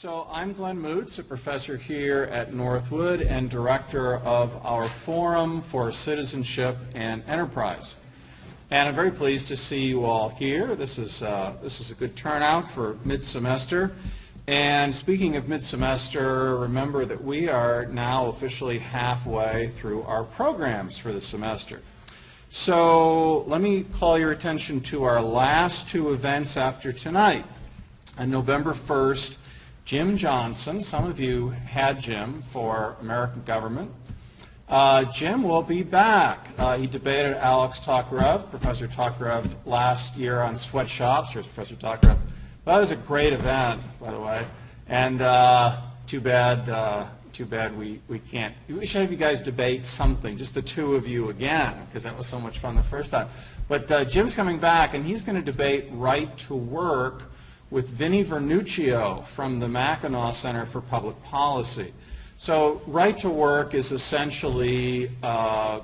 So I'm Glenn Moots, a professor here at Northwood and director of our Forum for Citizenship and Enterprise. And I'm very pleased to see you all here. This is a good turnout for mid-semester. And speaking of mid-semester, remember that we are now officially halfway through our programs for the semester. So let me call your attention to our last two events after tonight. On November 1st, Jim Johnson, some of you had Jim for American Government. Jim will be back. He debated Alex Tokarev, Professor Tokarev, last year on Sweatshops, or Professor Tokarev. Well, that was a great event, by the way, and too bad we can't. We should have you guys debate something, just the two of you again, because that was so much fun the first time. But Jim's coming back, and he's going to debate right to work with Vinnie Vernuccio from the Mackinac Center for Public Policy. So right to work is essentially an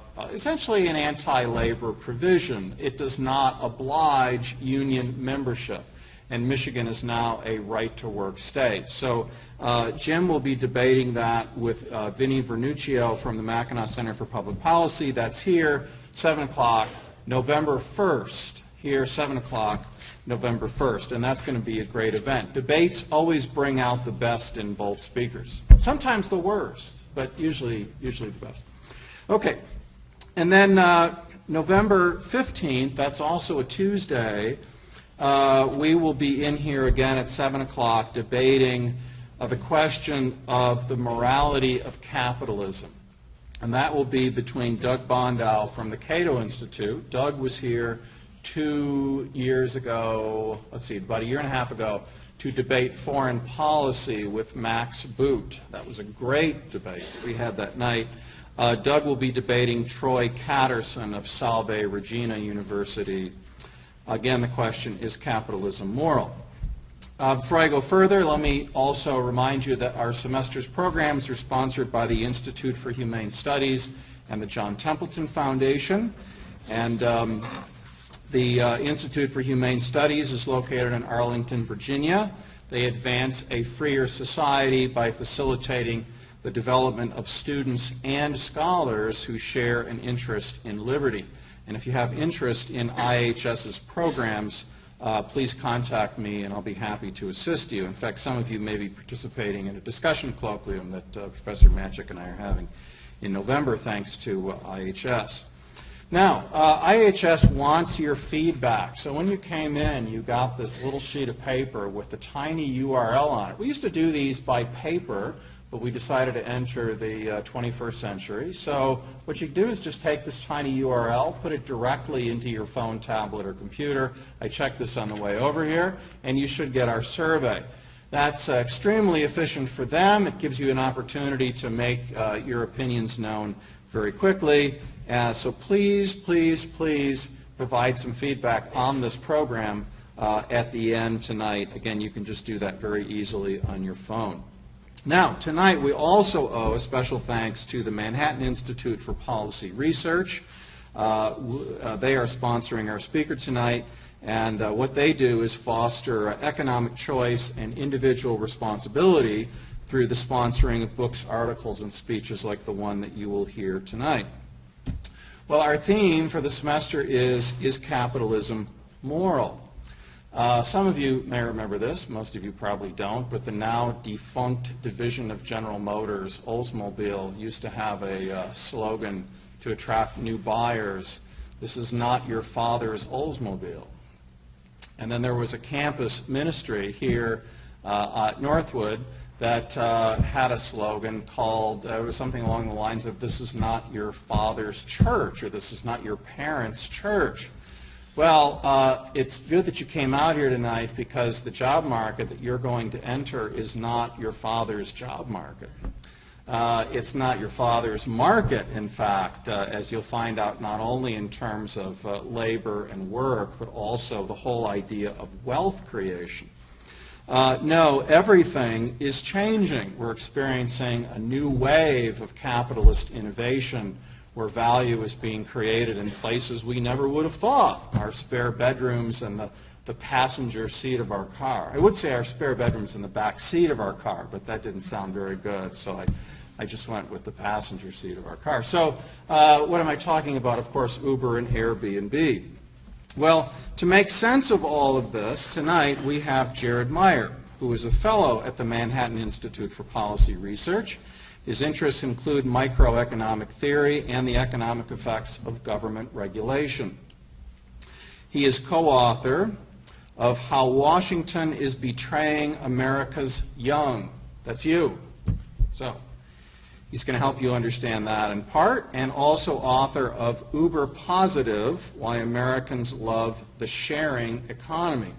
anti-labor provision. It does not oblige union membership, and Michigan is now a right to work state. So Jim will be debating that with Vinnie Vernuccio from the Mackinac Center for Public Policy. That's here, 7 o'clock, November 1st. Here, 7 o'clock, November 1st, and that's going to be a great event. Debates always bring out the best in both speakers. Sometimes the worst, but usually the best. Okay, and then November 15th, that's also a Tuesday, we will be in here again at 7 o'clock debating the question of the morality of capitalism. And that will be between Doug Bondow from the Cato Institute. Doug was here 2 years ago, about a year and a half ago, to debate foreign policy with Max Boot. That was a great debate that we had that night. Doug will be debating Troy Catterson of Salve Regina University. Again, the question, is capitalism moral? Before I go further, let me also remind you that our semester's programs are sponsored by the Institute for Humane Studies and the John Templeton Foundation. And the Institute for Humane Studies is located in Arlington, Virginia. They advance a freer society by facilitating the development of students and scholars who share an interest in liberty. And if you have interest in IHS's programs, please contact me and I'll be happy to assist you. In fact, some of you may be participating in a discussion colloquium that Professor Matchik and I are having in November thanks to IHS. Now, IHS wants your feedback. So when you came in, you got this little sheet of paper with the tiny URL on it. We used to do these by paper, but we decided to enter the 21st century. So what you do is just take this tiny URL, put it directly into your phone, tablet, or computer. I checked this on the way over here, and you should get our survey. That's extremely efficient for them. It gives you an opportunity to make your opinions known very quickly. So please, please, please provide some feedback on this program at the end tonight. Again, you can just do that very easily on your phone. Now, tonight we also owe a special thanks to the Manhattan Institute for Policy Research. They are sponsoring our speaker tonight, and what they do is foster economic choice and individual responsibility through the sponsoring of books, articles, and speeches like the one that you will hear tonight. Well, our theme for the semester is capitalism moral? Some of you may remember this, most of you probably don't, but the now defunct division of General Motors, Oldsmobile, used to have a slogan to attract new buyers: "This is not your father's Oldsmobile." And then there was a campus ministry here at Northwood that had a slogan called, it was something along the lines of, "This is not your father's church," or "This is not your parents' church." Well, it's good that you came out here tonight, because the job market that you're going to enter is not your father's job market. It's not your father's market, in fact, as you'll find out, not only in terms of labor and work, but also the whole idea of wealth creation. No, everything is changing. We're experiencing a new wave of capitalist innovation where value is being created in places we never would have thought. Our spare bedrooms and the the passenger seat of our car. I would say our spare bedroom's in the back seat of our car, but that didn't sound very good, so I just went with the passenger seat of our car. So what am I talking about? Of course, Uber and Airbnb. Well, to make sense of all of this, tonight we have Jered Meyer, who is a fellow at the Manhattan Institute for Policy Research. His interests include microeconomic theory and the economic effects of government regulation. He is co-author of How Washington is Betraying America's Young. That's you. So he's going to help you understand that in part, and also author of Uber Positive, Why Americans Love the Sharing Economy.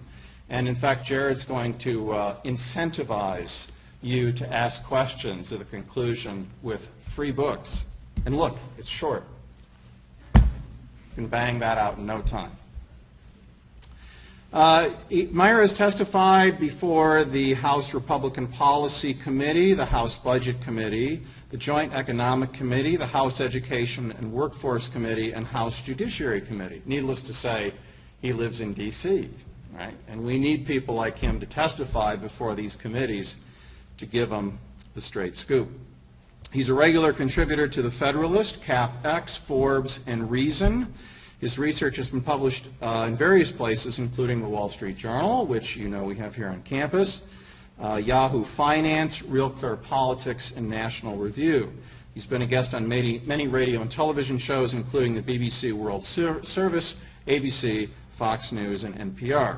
And in fact, Jered's going to incentivize you to ask questions at the conclusion with free books. And look, it's short. You can bang that out in no time. Meyer has testified before the House Republican Policy Committee, the House Budget Committee, the Joint Economic Committee, the House Education and Workforce Committee, and House Judiciary Committee. Needless to say, he lives in D.C., right? And we need people like him to testify before these committees to give them the straight scoop. He's a regular contributor to The Federalist, CapX, Forbes, and Reason. His research has been published in various places, including the Wall Street Journal, which you know we have here on campus, Yahoo Finance, Real Clear Politics, and National Review. He's been a guest on many radio and television shows, including the BBC World Service, ABC, Fox News, and NPR.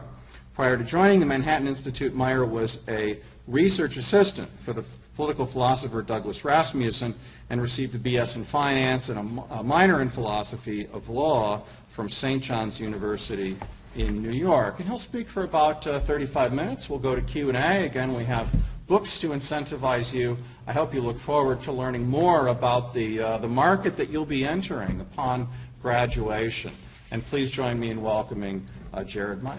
Prior to joining the Manhattan Institute, Meyer was a research assistant for the political philosopher Douglas Rasmussen and received a B.S. in finance and a minor in philosophy of law from St. John's University in New York. And he'll speak for about 35 minutes. We'll go to Q&A. Again, we have books to incentivize you. I hope you look forward to learning more about the market that you'll be entering upon graduation. And please join me in welcoming Jered Meyer.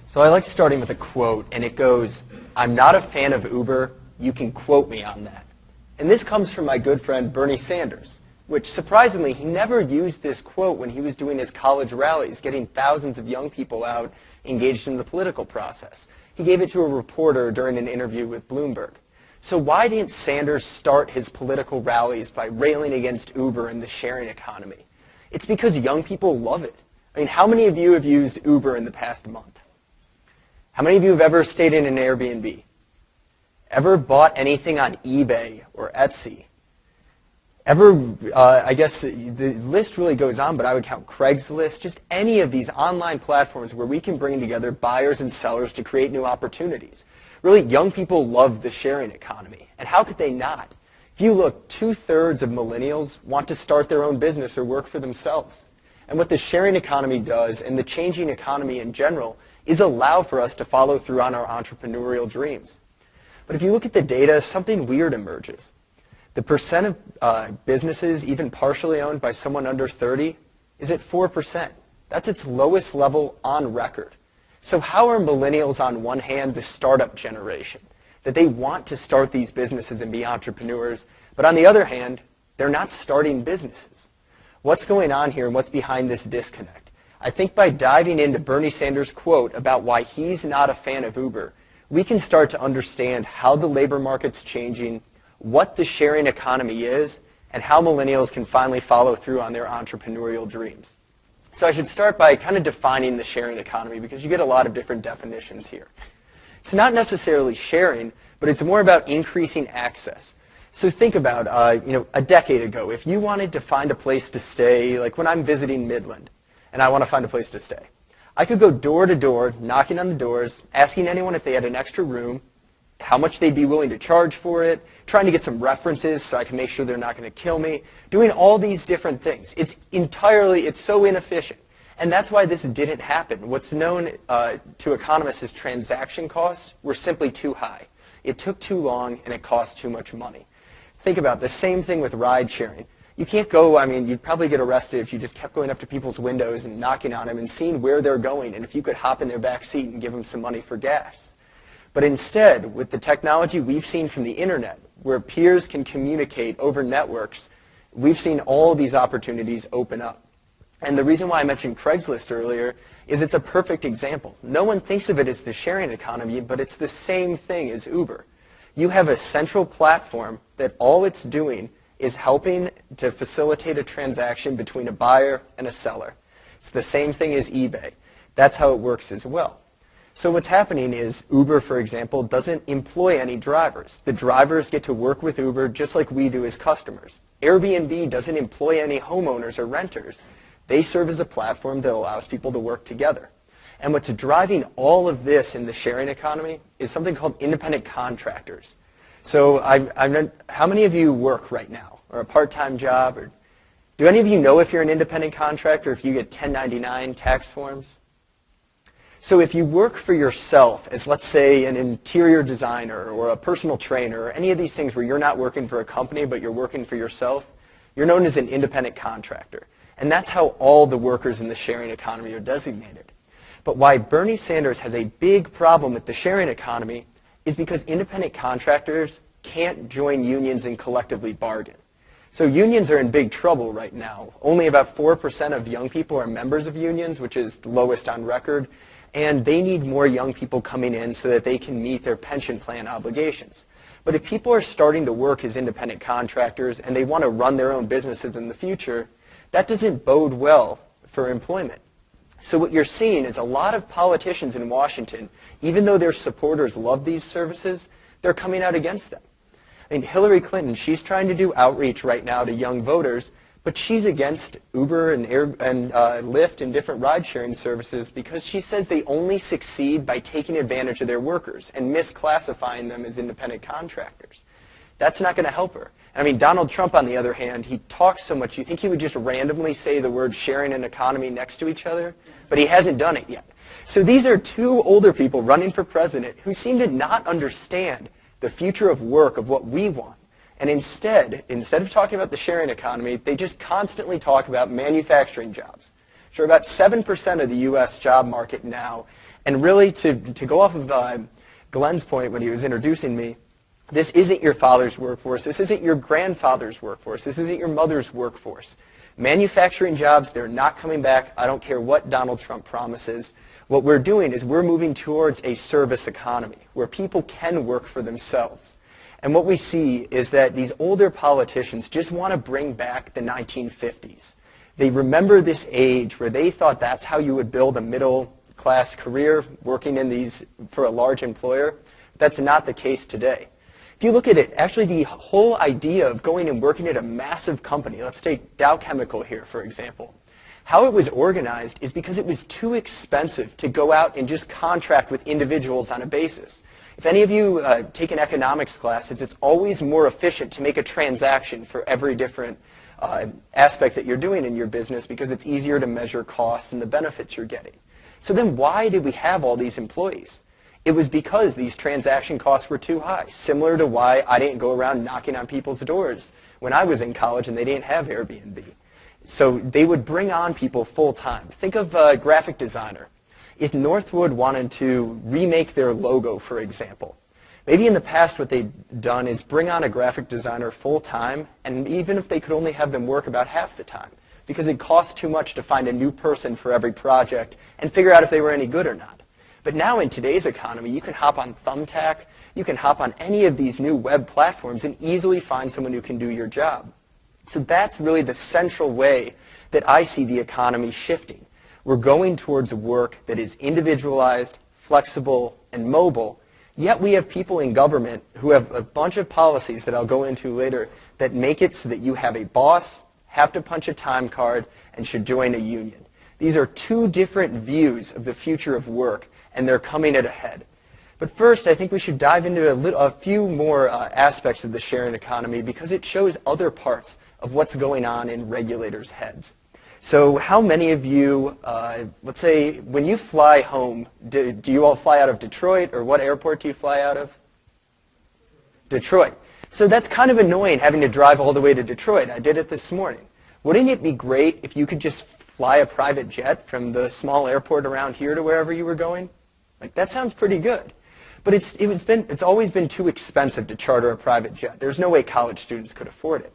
So I like starting with a quote, and it goes, "I'm not a fan of Uber. You can quote me on that." And this comes from my good friend Bernie Sanders, which surprisingly, he never used this quote when he was doing his college rallies, getting thousands of young people out engaged in the political process. He gave it to a reporter during an interview with Bloomberg. So why didn't Sanders start his political rallies by railing against Uber and the sharing economy? It's because young people love it. I mean, how many of you have used Uber in the past month? How many of you have ever stayed in an Airbnb? Ever bought anything on eBay or Etsy? Ever, I guess the list really goes on, but I would count Craigslist, just any of these online platforms where we can bring together buyers and sellers to create new opportunities. Really, young people love the sharing economy. And how could they not? If you look, 2/3 of millennials want to start their own business or work for themselves. And what the sharing economy does, and the changing economy in general, is allow for us to follow through on our entrepreneurial dreams. But if you look at the data, something weird emerges. The percent of businesses even partially owned by someone under 30 is at 4%. That's its lowest level on record. So how are millennials on one hand the startup generation, that they want to start these businesses and be entrepreneurs, but on the other hand, they're not starting businesses? What's going on here and what's behind this disconnect? I think by diving into Bernie Sanders' quote about why he's not a fan of Uber, we can start to understand how the labor market's changing, what the sharing economy is, and how millennials can finally follow through on their entrepreneurial dreams. So I should start by kind of defining the sharing economy, because you get a lot of different definitions here. It's not necessarily sharing, but it's more about increasing access. So think about, a decade ago, if you wanted to find a place to stay, like when I'm visiting Midland, and I want to find a place to stay, I could go door to door, knocking on the doors, asking anyone if they had an extra room, how much they'd be willing to charge for it, trying to get some references so I can make sure they're not going to kill me, doing all these different things. It's so inefficient. And that's why this didn't happen. What's known to economists as transaction costs were simply too high. It took too long and it cost too much money. Think about the same thing with ride sharing. You can't go, you'd probably get arrested if you just kept going up to people's windows and knocking on them and seeing where they're going, and if you could hop in their back seat and give them some money for gas. But instead, with the technology we've seen from the internet, where peers can communicate over networks, we've seen all these opportunities open up. And the reason why I mentioned Craigslist earlier is it's a perfect example. No one thinks of it as the sharing economy, but it's the same thing as Uber. You have a central platform that all it's doing is helping to facilitate a transaction between a buyer and a seller. It's the same thing as eBay. That's how it works as well. So what's happening is Uber, for example, doesn't employ any drivers. The drivers get to work with Uber just like we do as customers. Airbnb doesn't employ any homeowners or renters. They serve as a platform that allows people to work together. And what's driving all of this in the sharing economy is something called independent contractors. So how many of you work right now, or a part-time job? Or do any of you know if you're an independent contractor, if you get 1099 tax forms? So if you work for yourself as, let's say, an interior designer or a personal trainer or any of these things where you're not working for a company but you're working for yourself, you're known as an independent contractor. And that's how all the workers in the sharing economy are designated. But why Bernie Sanders has a big problem with the sharing economy is because independent contractors can't join unions and collectively bargain. So unions are in big trouble right now. Only about 4% of young people are members of unions, which is the lowest on record. And they need more young people coming in so that they can meet their pension plan obligations. But if people are starting to work as independent contractors and they want to run their own businesses in the future, that doesn't bode well for employment. So what you're seeing is a lot of politicians in Washington, even though their supporters love these services, they're coming out against them. I mean, Hillary Clinton, she's trying to do outreach right now to young voters, but she's against Uber and Lyft and different ride-sharing services because she says they only succeed by taking advantage of their workers and misclassifying them as independent contractors. That's not going to help her. I mean, Donald Trump, on the other hand, he talks so much, you think he would just randomly say the word sharing and economy next to each other? But he hasn't done it yet. So these are two older people running for president who seem to not understand the future of work, of what we want. And instead of talking about the sharing economy, they just constantly talk about manufacturing jobs. So about 7% of the U.S. job market now. And really, to go off of Glenn's point when he was introducing me, this isn't your father's workforce. This isn't your grandfather's workforce. This isn't your mother's workforce. Manufacturing jobs, they're not coming back. I don't care what Donald Trump promises. What we're doing is we're moving towards a service economy where people can work for themselves. And what we see is that these older politicians just want to bring back the 1950s. They remember this age where they thought that's how you would build a middle-class career working in these for a large employer. That's not the case today. If you look at it, actually the whole idea of going and working at a massive company, let's take Dow Chemical here, for example. How it was organized is because it was too expensive to go out and just contract with individuals on a basis. If any of you take an economics class, it's always more efficient to make a transaction for every different aspect that you're doing in your business because it's easier to measure costs and the benefits you're getting. So then why did we have all these employees? It was because these transaction costs were too high, similar to why I didn't go around knocking on people's doors when I was in college and they didn't have Airbnb. So they would bring on people full time. Think of a graphic designer. If Northwood wanted to remake their logo, for example, maybe in the past what they'd done is bring on a graphic designer full time, and even if they could only have them work about half the time, because it costs too much to find a new person for every project and figure out if they were any good or not. But now in today's economy, you can hop on Thumbtack, you can hop on any of these new web platforms and easily find someone who can do your job. So that's really the central way that I see the economy shifting. We're going towards a work that is individualized, flexible, and mobile, yet we have people in government who have a bunch of policies that I'll go into later that make it so that you have a boss, have to punch a time card, and should join a union. These are two different views of the future of work, and they're coming it ahead. But first, I think we should dive into a few more aspects of the sharing economy because it shows other parts of what's going on in regulators' heads. So how many of you, let's say, when you fly home, do you all fly out of Detroit, or what airport do you fly out of? Detroit. So that's kind of annoying having to drive all the way to Detroit. I did it this morning. Wouldn't it be great if you could just fly a private jet from the small airport around here to wherever you were going? Like, that sounds pretty good. But it's always been too expensive to charter a private jet. There's no way college students could afford it.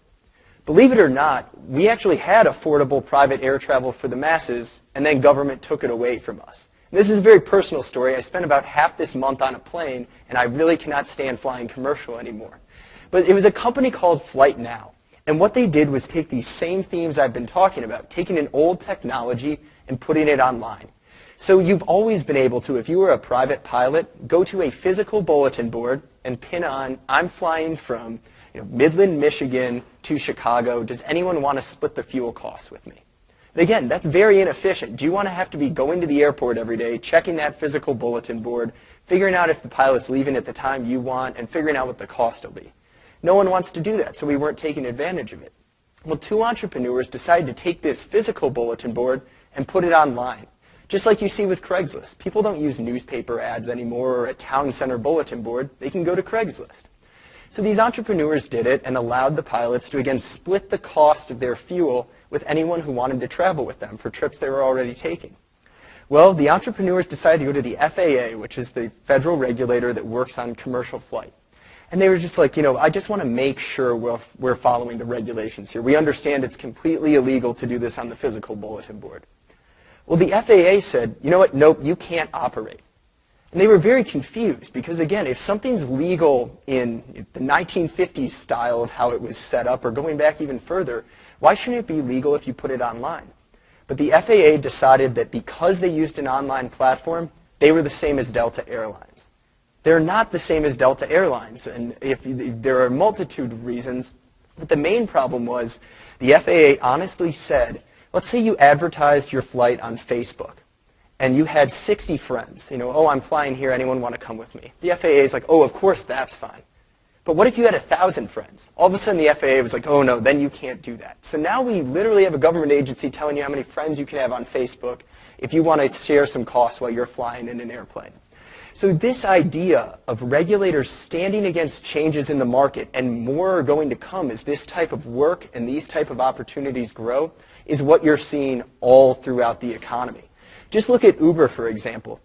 Believe it or not, we actually had affordable private air travel for the masses, and then government took it away from us. And this is a very personal story. I spent about half this month on a plane, and I really cannot stand flying commercial anymore. But it was a company called Flight Now. And what they did was take these same themes I've been talking about, taking an old technology and putting it online. So you've always been able to, if you were a private pilot, go to a physical bulletin board and pin on, I'm flying from Midland, Michigan to Chicago. Does anyone want to split the fuel costs with me? And again, that's very inefficient. Do you want to have to be going to the airport every day, checking that physical bulletin board, figuring out if the pilot's leaving at the time you want, and figuring out what the cost will be? No one wants to do that, so we weren't taking advantage of it. Well, two entrepreneurs decided to take this physical bulletin board and put it online. Just like you see with Craigslist. People don't use newspaper ads anymore or a town center bulletin board. They can go to Craigslist. So these entrepreneurs did it and allowed the pilots to, again, split the cost of their fuel with anyone who wanted to travel with them for trips they were already taking. Well, the entrepreneurs decided to go to the FAA, which is the federal regulator that works on commercial flight. And they were just like, I just want to make sure we're following the regulations here. We understand it's completely illegal to do this on the physical bulletin board. Well, the FAA said, you know what, nope, you can't operate. And they were very confused because, again, if something's legal in the 1950s style of how it was set up or going back even further, why shouldn't it be legal if you put it online? But the FAA decided that because they used an online platform, they were the same as Delta Airlines. They're not the same as Delta Airlines, and there are a multitude of reasons, but the main problem was the FAA honestly said, let's say you advertised your flight on Facebook, and you had 60 friends. Oh, I'm flying here, anyone want to come with me? The FAA is like, oh, of course, that's fine. But what if you had 1,000 friends? All of a sudden the FAA was like, oh no, then you can't do that. So now we literally have a government agency telling you how many friends you can have on Facebook if you want to share some costs while you're flying in an airplane. So this idea of regulators standing against changes in the market, and more are going to come as this type of work and these type of opportunities grow, is what you're seeing all throughout the economy. Just look at Uber, for example.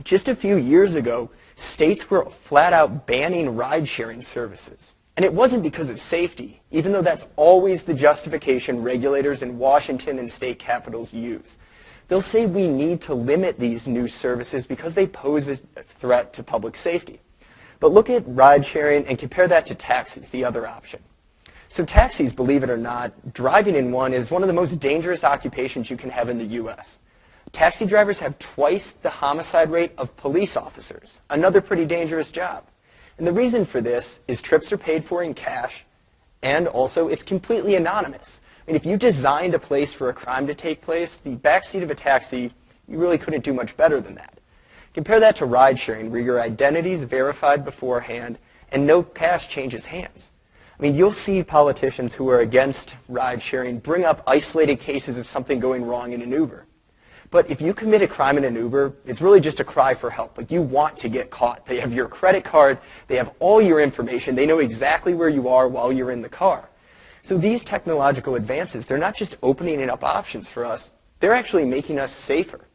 Just a few years ago, states were flat out banning ride-sharing services. And it wasn't because of safety, even though that's always the justification regulators in Washington and state capitals use. They'll say we need to limit these new services because they pose a threat to public safety. But look at ride-sharing and compare that to taxis, the other option. So taxis, believe it or not, driving in one is one of the most dangerous occupations you can have in the U.S. Taxi drivers have twice the homicide rate of police officers, another pretty dangerous job. And the reason for this is trips are paid for in cash, and also it's completely anonymous. I mean, if you designed a place for a crime to take place, the backseat of a taxi, you really couldn't do much better than that. Compare that to ride-sharing, where your identity is verified beforehand and no cash changes hands. I mean, you'll see politicians who are against ride-sharing bring up isolated cases of something going wrong in an Uber. But if you commit a crime in an Uber, it's really just a cry for help. Like, you want to get caught. They have your credit card. They have all your information. They know exactly where you are while you're in the car. So these technological advances, they're not just opening up options for us. They're actually making us safer.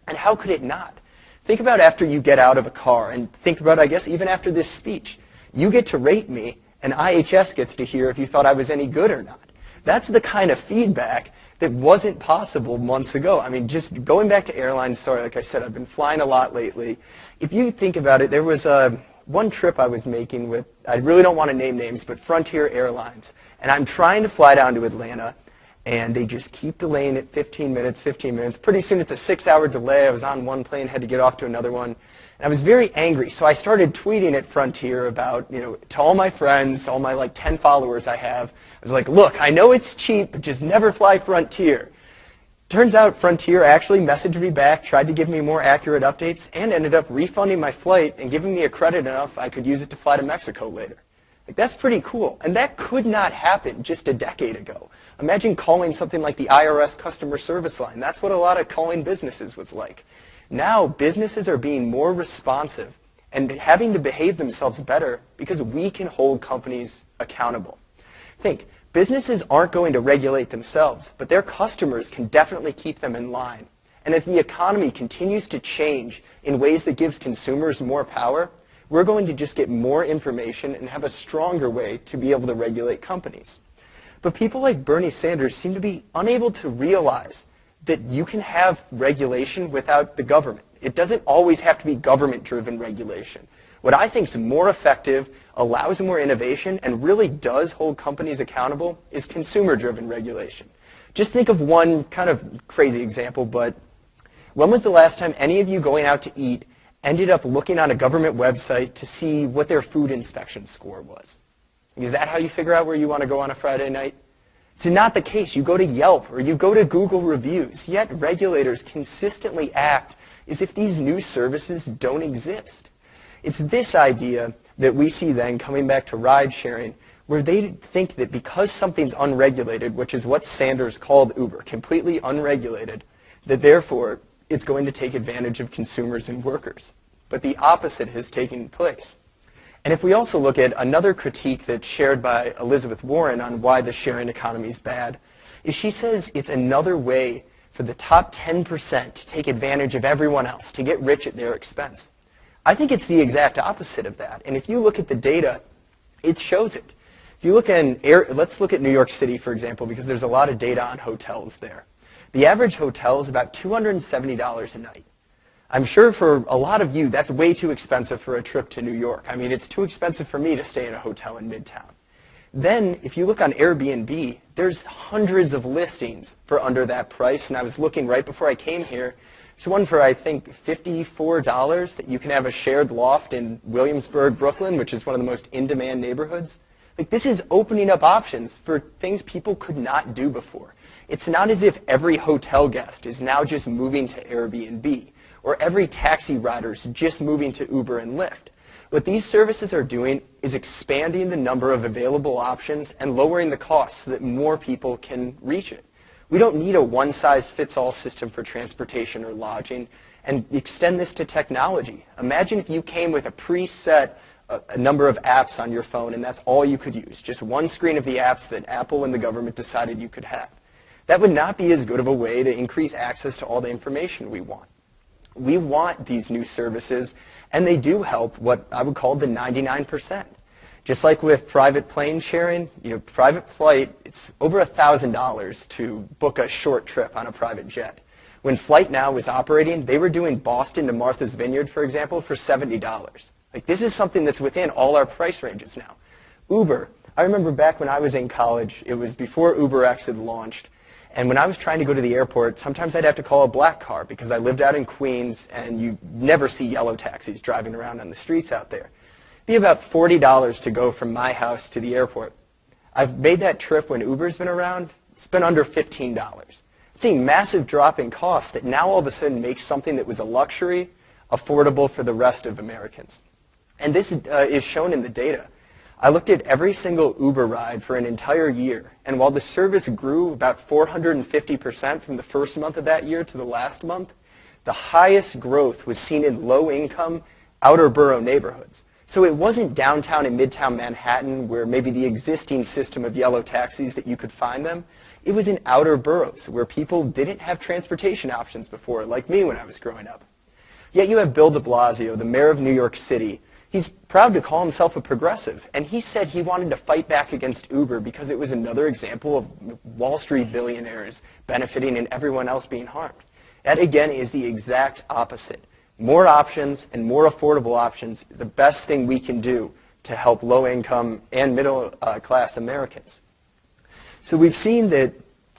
And how could it not? Think about after you get out of a car, and think about, I guess, even after this speech. You get to rate me, and IHS gets to hear if you thought I was any good or not. That's the kind of feedback that wasn't possible months ago. I mean, just going back to airlines, sorry, like I said, I've been flying a lot lately. If you think about it, there was one trip I was making with, I really don't want to name names, but Frontier Airlines. And I'm trying to fly down to Atlanta, and they just keep delaying it 15 minutes. Pretty soon it's a 6-hour delay. I was on one plane, had to get off to another one. And I was very angry, so I started tweeting at Frontier about, to all my friends, all my 10 followers I have. I was like, look, I know it's cheap, but just never fly Frontier. Turns out Frontier actually messaged me back, tried to give me more accurate updates, and ended up refunding my flight and giving me a credit enough I could use it to fly to Mexico later. That's pretty cool. And that could not happen just a decade ago. Imagine calling something like the IRS customer service line. That's what a lot of calling businesses was like. Now, businesses are being more responsive and having to behave themselves better because we can hold companies accountable. Think, businesses aren't going to regulate themselves, but their customers can definitely keep them in line. And as the economy continues to change in ways that gives consumers more power, we're going to just get more information and have a stronger way to be able to regulate companies. But people like Bernie Sanders seem to be unable to realize that you can have regulation without the government. It doesn't always have to be government-driven regulation. What I think is more effective, allows more innovation, and really does hold companies accountable is consumer-driven regulation. Just think of one kind of crazy example, but when was the last time any of you going out to eat ended up looking on a government website to see what their food inspection score was? Is that how you figure out where you want to go on a Friday night? It's not the case. You go to Yelp or you go to Google reviews, yet regulators consistently act as if these new services don't exist. It's this idea that we see then coming back to ride sharing, where they think that because something's unregulated, which is what Sanders called Uber, completely unregulated, that therefore it's going to take advantage of consumers and workers. But the opposite has taken place. And if we also look at another critique that's shared by Elizabeth Warren on why the sharing economy is bad, is she says it's another way for the top 10% to take advantage of everyone else, to get rich at their expense. I think it's the exact opposite of that. And if you look at the data, it shows it. If you look let's look at New York City, for example, because there's a lot of data on hotels there. The average hotel is about $270 a night. I'm sure for a lot of you, that's way too expensive for a trip to New York. I mean, it's too expensive for me to stay in a hotel in Midtown. Then, if you look on Airbnb, there's hundreds of listings for under that price. And I was looking right before I came here. There's one for, I think, $54 that you can have a shared loft in Williamsburg, Brooklyn, which is one of the most in-demand neighborhoods. Like, this is opening up options for things people could not do before. It's not as if every hotel guest is now just moving to Airbnb, or every taxi rider is just moving to Uber and Lyft. What these services are doing is expanding the number of available options and lowering the cost so that more people can reach it. We don't need a one-size-fits-all system for transportation or lodging, and extend this to technology. Imagine if you came with a preset a number of apps on your phone, and that's all you could use, just one screen of the apps that Apple and the government decided you could have. That would not be as good of a way to increase access to all the information we want. We want these new services, and they do help what I would call the 99%. Just like with private plane sharing, private flight, it's over $1,000 to book a short trip on a private jet. When Flight Now was operating, they were doing Boston to Martha's Vineyard, for example, for $70. Like, this is something that's within all our price ranges now. Uber, I remember back when I was in college, it was before UberX had launched, and when I was trying to go to the airport, sometimes I'd have to call a black car because I lived out in Queens, and you never see yellow taxis driving around on the streets out there. It'd be about $40 to go from my house to the airport. I've made that trip when Uber's been around. It's been under $15. It's a massive drop in cost that now all of a sudden makes something that was a luxury affordable for the rest of Americans. And this is shown in the data. I looked at every single Uber ride for an entire year, and while the service grew about 450% from the first month of that year to the last month, the highest growth was seen in low-income, outer borough neighborhoods. So it wasn't downtown and midtown Manhattan where maybe the existing system of yellow taxis that you could find them. It was in outer boroughs where people didn't have transportation options before, like me when I was growing up. Yet you have Bill de Blasio, the mayor of New York City. He's proud to call himself a progressive, and he said he wanted to fight back against Uber because it was another example of Wall Street billionaires benefiting and everyone else being harmed. That, again, is the exact opposite. More options and more affordable options is the best thing we can do to help low-income and middle-class Americans. So we've seen that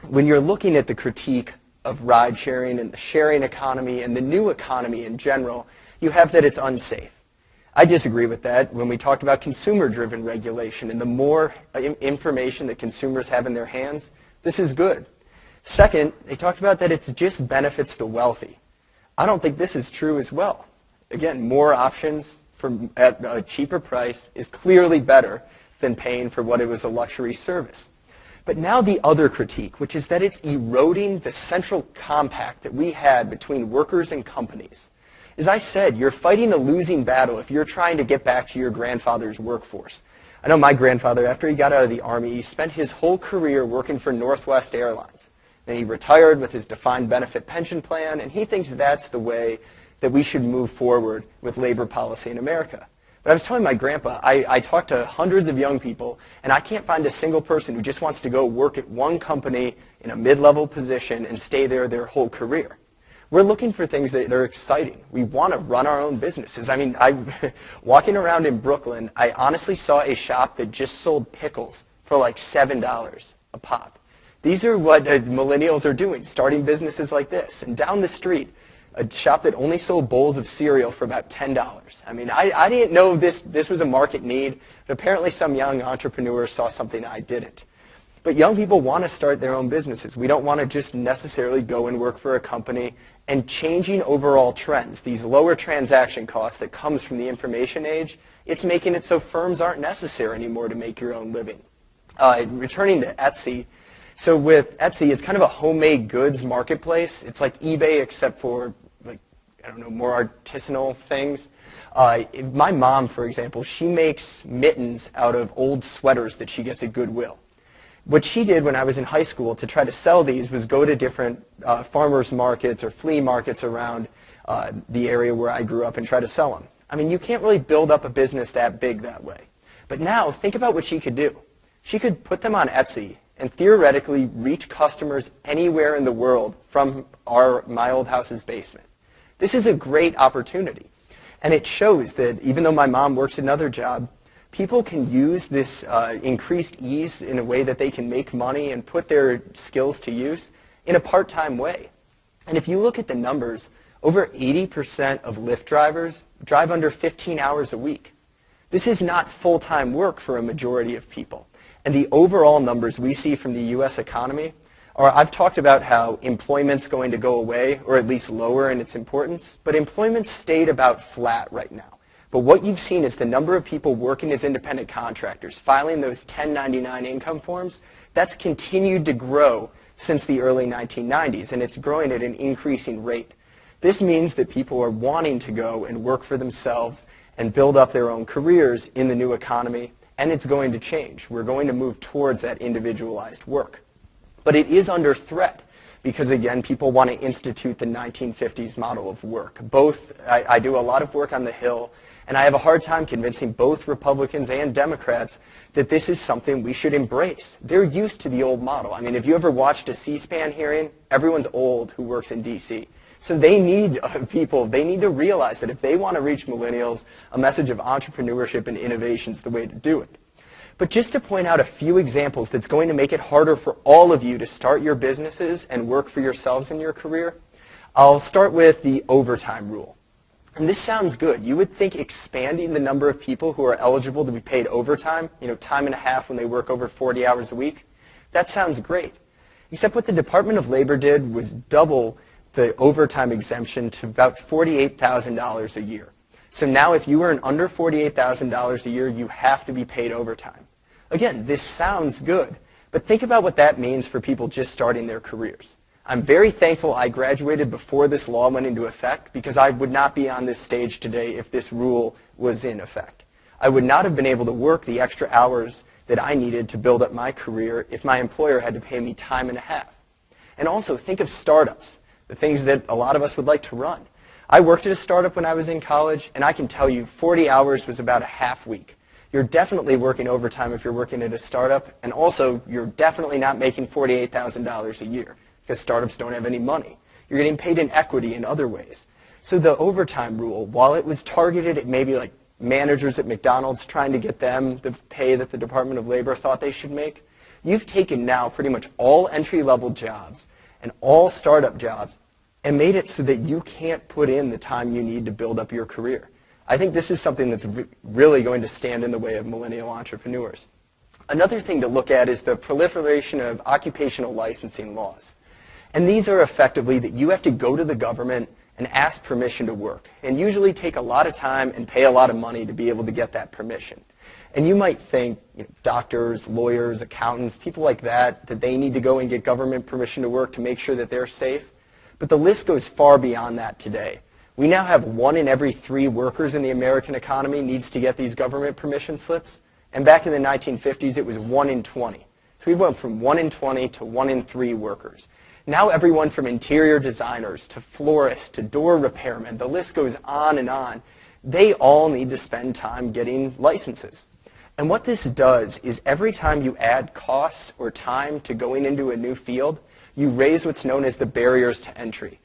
when you're looking at the critique of ride-sharing and the sharing economy and the new economy in general, you have that it's unsafe. I disagree with that. When we talked about consumer-driven regulation and the more information that consumers have in their hands, this is good. Second, they talked about that it just benefits the wealthy. I don't think this is true as well. Again, more options at a cheaper price is clearly better than paying for what it was a luxury service. But now the other critique, which is that it's eroding the central compact that we had between workers and companies. As I said, you're fighting a losing battle if you're trying to get back to your grandfather's workforce. I know my grandfather, after he got out of the Army, he spent his whole career working for Northwest Airlines. Then he retired with his defined benefit pension plan, and he thinks that's the way that we should move forward with labor policy in America. But I was telling my grandpa, I talked to hundreds of young people, and I can't find a single person who just wants to go work at one company in a mid-level position and stay there their whole career. We're looking for things that are exciting. We want to run our own businesses. I mean, walking around in Brooklyn, I honestly saw a shop that just sold pickles for like $7 a pop. These are what millennials are doing, starting businesses like this. And down the street, a shop that only sold bowls of cereal for about $10. I mean, I didn't know this was a market need, but apparently some young entrepreneurs saw something I didn't. But young people want to start their own businesses. We don't want to just necessarily go and work for a company. And changing overall trends, these lower transaction costs that comes from the information age, it's making it so firms aren't necessary anymore to make your own living. Returning to Etsy, so with Etsy, it's kind of a homemade goods marketplace. It's like eBay except for, like, I don't know, more artisanal things. My mom, for example, she makes mittens out of old sweaters that she gets at Goodwill. What she did when I was in high school to try to sell these was go to different farmers markets or flea markets around the area where I grew up and try to sell them. I mean, you can't really build up a business that big that way. But now, think about what she could do. She could put them on Etsy and theoretically reach customers anywhere in the world from my old house's basement. This is a great opportunity. And it shows that even though my mom works another job, people can use this increased ease in a way that they can make money and put their skills to use in a part-time way. And if you look at the numbers, over 80% of Lyft drivers drive under 15 hours a week. This is not full-time work for a majority of people. And the overall numbers we see from the U.S. economy are, I've talked about how employment's going to go away, or at least lower in its importance, but employment stayed about flat right now. But what you've seen is the number of people working as independent contractors, filing those 1099 income forms, that's continued to grow since the early 1990s, and it's growing at an increasing rate. This means that people are wanting to go and work for themselves and build up their own careers in the new economy, and it's going to change. We're going to move towards that individualized work. But it is under threat because, again, people want to institute the 1950s model of work. I do a lot of work on the Hill, and I have a hard time convincing both Republicans and Democrats that this is something we should embrace. They're used to the old model. I mean, if you ever watched a C-SPAN hearing, everyone's old who works in D.C. So they need people, they need to realize that if they want to reach millennials, a message of entrepreneurship and innovation is the way to do it. But just to point out a few examples that's going to make it harder for all of you to start your businesses and work for yourselves in your career, I'll start with the overtime rule. And this sounds good. You would think expanding the number of people who are eligible to be paid overtime, time and a half when they work over 40 hours a week, that sounds great. Except what the Department of Labor did was double the overtime exemption to about $48,000 a year. So now if you earn under $48,000 a year, you have to be paid overtime. Again, this sounds good, but think about what that means for people just starting their careers. I'm very thankful I graduated before this law went into effect because I would not be on this stage today if this rule was in effect. I would not have been able to work the extra hours that I needed to build up my career if my employer had to pay me time and a half. And also think of startups, the things that a lot of us would like to run. I worked at a startup when I was in college, and I can tell you 40 hours was about a half week. You're definitely working overtime if you're working at a startup, and also you're definitely not making $48,000 a year because startups don't have any money. You're getting paid in equity in other ways. So the overtime rule, while it was targeted at maybe like managers at McDonald's trying to get them the pay that the Department of Labor thought they should make, you've taken now pretty much all entry-level jobs and all startup jobs and made it so that you can't put in the time you need to build up your career. I think this is something that's really going to stand in the way of millennial entrepreneurs. Another thing to look at is the proliferation of occupational licensing laws. And these are effectively that you have to go to the government and ask permission to work, and usually take a lot of time and pay a lot of money to be able to get that permission. And you might think doctors, lawyers, accountants, people like that they need to go and get government permission to work to make sure that they're safe. But the list goes far beyond that today. We now have 1 in every 3 workers in the American economy needs to get these government permission slips. And back in the 1950s, it was 1 in 20. So we went from 1 in 20 to 1 in 3 workers. Now everyone from interior designers to florists to door repairmen, the list goes on and on, they all need to spend time getting licenses. And what this does is every time you add costs or time to going into a new field, you raise what's known as the barriers to entry.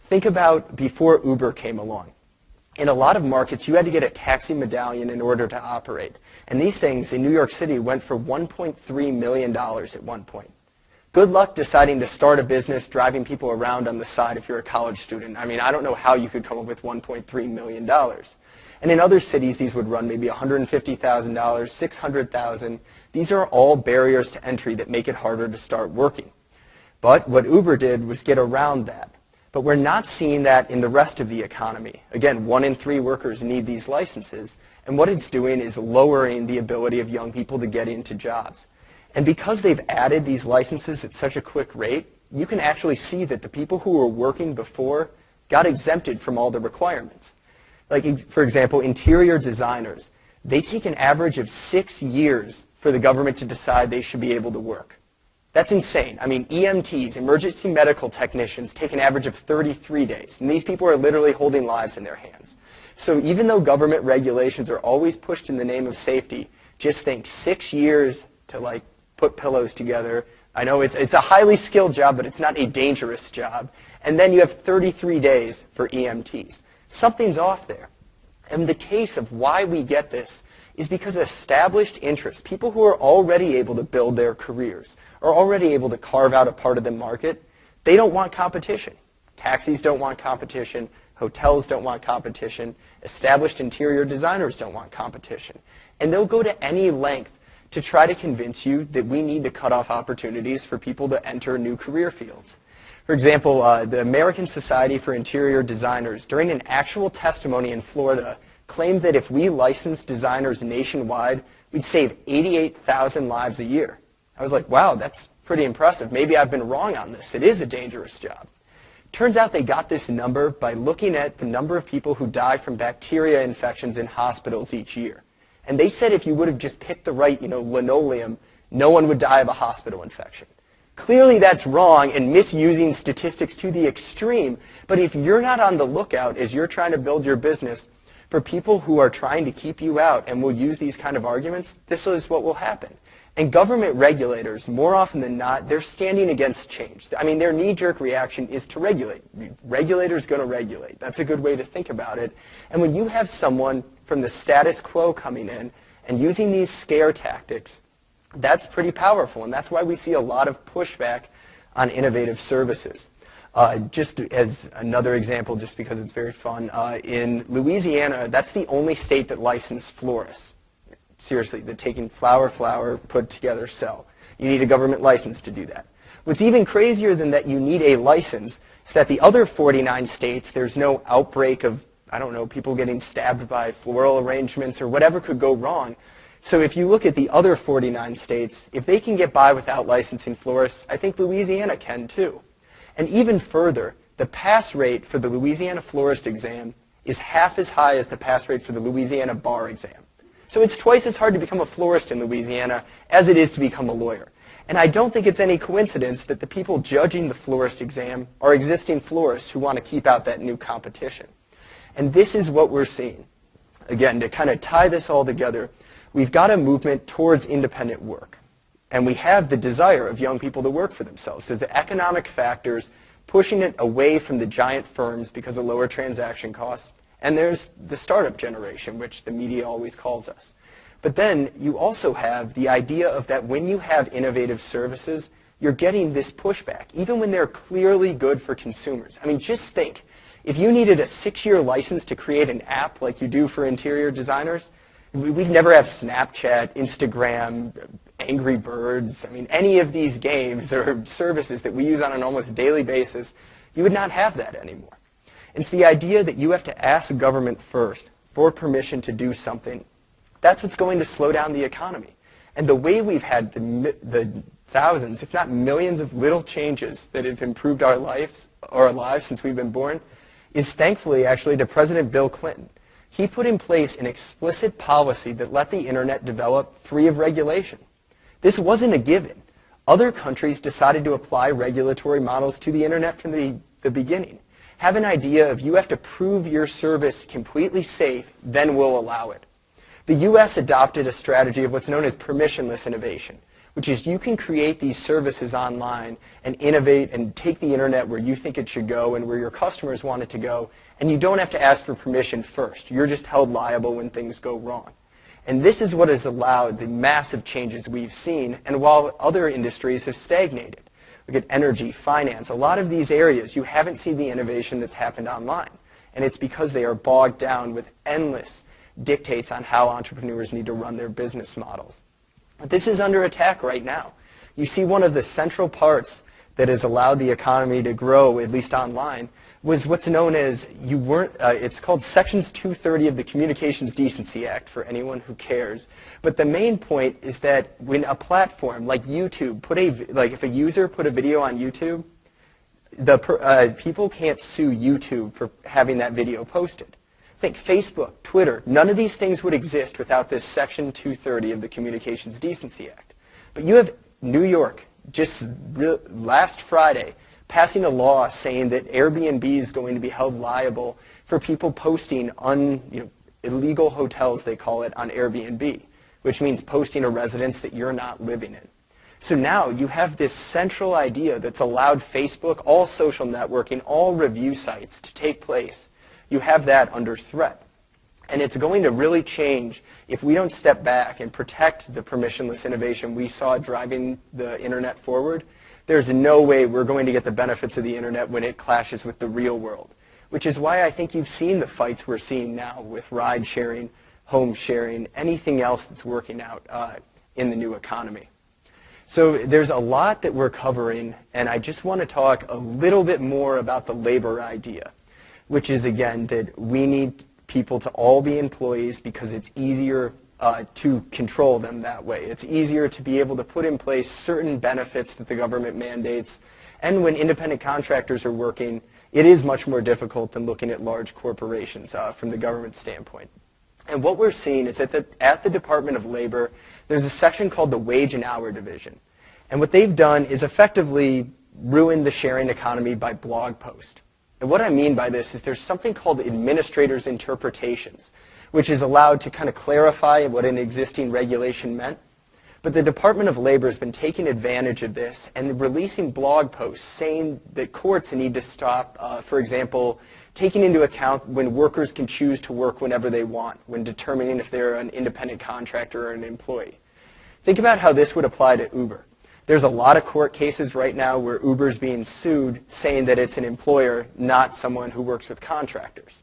Think about before Uber came along. In a lot of markets, you had to get a taxi medallion in order to operate. And these things in New York City went for $1.3 million at one point. Good luck deciding to start a business driving people around on the side if you're a college student. I mean, I don't know how you could come up with $1.3 million. And in other cities, these would run maybe $150,000, $600,000. These are all barriers to entry that make it harder to start working. But what Uber did was get around that. But we're not seeing that in the rest of the economy. Again, 1 in 3 workers need these licenses. And what it's doing is lowering the ability of young people to get into jobs. And because they've added these licenses at such a quick rate, you can actually see that the people who were working before got exempted from all the requirements. Like, for example, interior designers. They take an average of 6 years for the government to decide they should be able to work. That's insane. I mean, EMTs, emergency medical technicians, take an average of 33 days. And these people are literally holding lives in their hands. So even though government regulations are always pushed in the name of safety, just think 6 years to put pillows together. I know it's a highly skilled job, but it's not a dangerous job. And then you have 33 days for EMTs. Something's off there. And the case of why we get this is because established interests, people who are already able to build their careers, are already able to carve out a part of the market, they don't want competition. Taxis don't want competition. Hotels don't want competition. Established interior designers don't want competition. And they'll go to any length to try to convince you that we need to cut off opportunities for people to enter new career fields. For example, the American Society for Interior Designers, during an actual testimony in Florida, claimed that if we licensed designers nationwide, we'd save 88,000 lives a year. I was like, wow, that's pretty impressive. Maybe I've been wrong on this. It is a dangerous job. Turns out they got this number by looking at the number of people who die from bacteria infections in hospitals each year. And they said if you would have just picked the right, linoleum, no one would die of a hospital infection. Clearly that's wrong and misusing statistics to the extreme. But if you're not on the lookout as you're trying to build your business for people who are trying to keep you out and will use these kind of arguments, this is what will happen. And government regulators, more often than not, they're standing against change. I mean, their knee-jerk reaction is to regulate. Regulators going to regulate. That's a good way to think about it. And when you have someone from the status quo coming in and using these scare tactics, that's pretty powerful. And that's why we see a lot of pushback on innovative services. Just as another example, just because it's very fun, in Louisiana, that's the only state that licensed florists. Seriously, they're taking flower, put together, sell. You need a government license to do that. What's even crazier than that you need a license is that the other 49 states, there's no outbreak of, people getting stabbed by floral arrangements or whatever could go wrong. So if you look at the other 49 states, if they can get by without licensing florists, I think Louisiana can too. And even further, the pass rate for the Louisiana florist exam is half as high as the pass rate for the Louisiana bar exam. So it's twice as hard to become a florist in Louisiana as it is to become a lawyer. And I don't think it's any coincidence that the people judging the florist exam are existing florists who want to keep out that new competition. And this is what we're seeing. Again, to kind of tie this all together, we've got a movement towards independent work. And we have the desire of young people to work for themselves. There's the economic factors pushing it away from the giant firms because of lower transaction costs. And there's the startup generation, which the media always calls us. But then you also have the idea of that when you have innovative services, you're getting this pushback, even when they're clearly good for consumers. I mean, just think, if you needed a 6-year license to create an app like you do for interior designers, we'd never have Snapchat, Instagram, Angry Birds. I mean, any of these games or services that we use on an almost daily basis, you would not have that anymore. It's the idea that you have to ask the government first for permission to do something. That's what's going to slow down the economy. And the way we've had the thousands, if not millions of little changes that have improved our lives since we've been born is thankfully actually to President Bill Clinton. He put in place an explicit policy that let the internet develop free of regulation. This wasn't a given. Other countries decided to apply regulatory models to the internet from the beginning. have an idea of you have to prove your service completely safe, then we'll allow it. The US adopted a strategy of what's known as permissionless innovation, which is you can create these services online and innovate and take the internet where you think it should go and where your customers want it to go, and you don't have to ask for permission first. You're just held liable when things go wrong. And this is what has allowed the massive changes we've seen, and while other industries have stagnated. Look at energy, finance, a lot of these areas, you haven't seen the innovation that's happened online. And it's because they are bogged down with endless dictates on how entrepreneurs need to run their business models. But this is under attack right now. You see one of the central parts that has allowed the economy to grow, at least online, was what's known as, it's called Sections 230 of the Communications Decency Act, for anyone who cares. But the main point is that when a platform like YouTube, if a user put a video on YouTube, people can't sue YouTube for having that video posted. Think Facebook, Twitter, none of these things would exist without this Section 230 of the Communications Decency Act. But you have New York, just last Friday, passing a law saying that Airbnb is going to be held liable for people posting illegal hotels, they call it, on Airbnb, which means posting a residence that you're not living in. So now you have this central idea that's allowed Facebook, all social networking, all review sites to take place. You have that under threat. And it's going to really change if we don't step back and protect the permissionless innovation we saw driving the internet forward. There's no way we're going to get the benefits of the internet when it clashes with the real world, which is why I think you've seen the fights we're seeing now with ride sharing, home sharing, anything else that's working out in the new economy. So there's a lot that we're covering, and I just want to talk a little bit more about the labor idea, which is, again, that we need people to all be employees because it's easier to control them that way. It's easier to be able to put in place certain benefits that the government mandates. And when independent contractors are working, it is much more difficult than looking at large corporations from the government standpoint. And what we're seeing is that at the Department of Labor, there's a section called the Wage and Hour Division. And what they've done is effectively ruin the sharing economy by blog post. And what I mean by this is there's something called administrators' interpretations, which is allowed to kind of clarify what an existing regulation meant. But the Department of Labor has been taking advantage of this and releasing blog posts saying that courts need to stop, for example, taking into account when workers can choose to work whenever they want, when determining if they're an independent contractor or an employee. Think about how this would apply to Uber. There's a lot of court cases right now where Uber's being sued saying that it's an employer, not someone who works with contractors.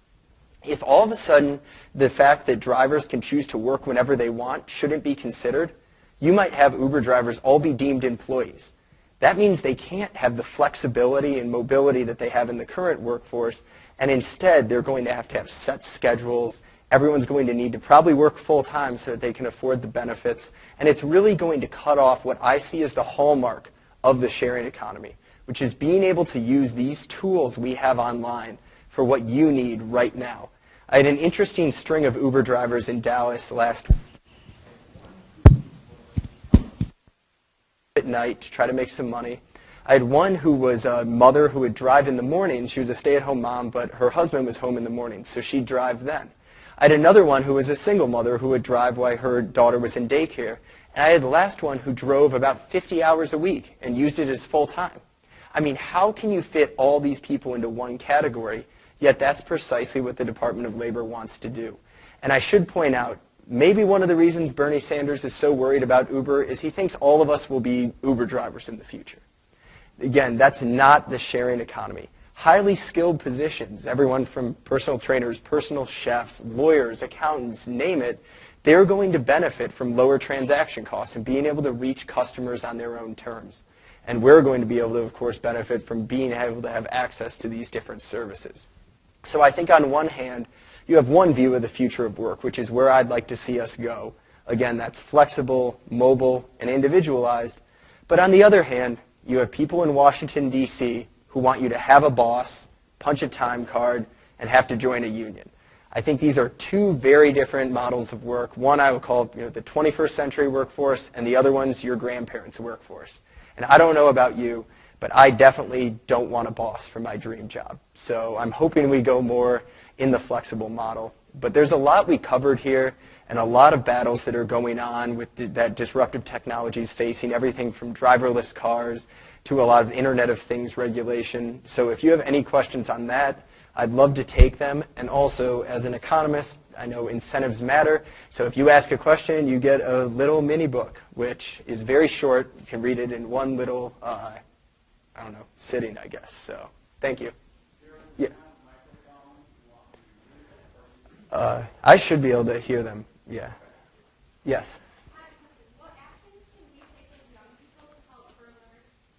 If all of a sudden the fact that drivers can choose to work whenever they want shouldn't be considered, you might have Uber drivers all be deemed employees. That means they can't have the flexibility and mobility that they have in the current workforce, and instead they're going to have set schedules. Everyone's going to need to probably work full-time so that they can afford the benefits, and it's really going to cut off what I see as the hallmark of the sharing economy, which is being able to use these tools we have online for what you need right now. I had an interesting string of Uber drivers in Dallas last week at night to try to make some money. I had one who was a mother who would drive in the morning. She was a stay-at-home mom, but her husband was home in the morning, so she'd drive then. I had another one who was a single mother who would drive while her daughter was in daycare. And I had the last one who drove about 50 hours a week and used it as full-time. I mean, how can you fit all these people into one category? Yet that's precisely what the Department of Labor wants to do. And I should point out, maybe one of the reasons Bernie Sanders is so worried about Uber is he thinks all of us will be Uber drivers in the future. Again, that's not the sharing economy. Highly skilled positions, everyone from personal trainers, personal chefs, lawyers, accountants, name it, they're going to benefit from lower transaction costs and being able to reach customers on their own terms. And we're going to be able to, of course, benefit from being able to have access to these different services. So I think on one hand, you have one view of the future of work, which is where I'd like to see us go. Again, that's flexible, mobile, and individualized. But on the other hand, you have people in Washington, D.C. who want you to have a boss, punch a time card, and have to join a union. I think these are two very different models of work. One I would call the 21st century workforce, and the other one's your grandparents' workforce. And I don't know about you, But I definitely don't want a boss for my dream job. So I'm hoping we go more in the flexible model. But there's a lot we covered here and a lot of battles that are going on with that disruptive technologies facing everything from driverless cars to a lot of Internet of Things regulation. So if you have any questions on that, I'd love to take them. And also, as an economist, I know incentives matter. So if you ask a question, you get a little mini book, which is very short. You can read it in one little, sitting, I guess. So thank you. Yeah. I should be able to hear them. Yeah. Yes. What actions can we take as young people to help further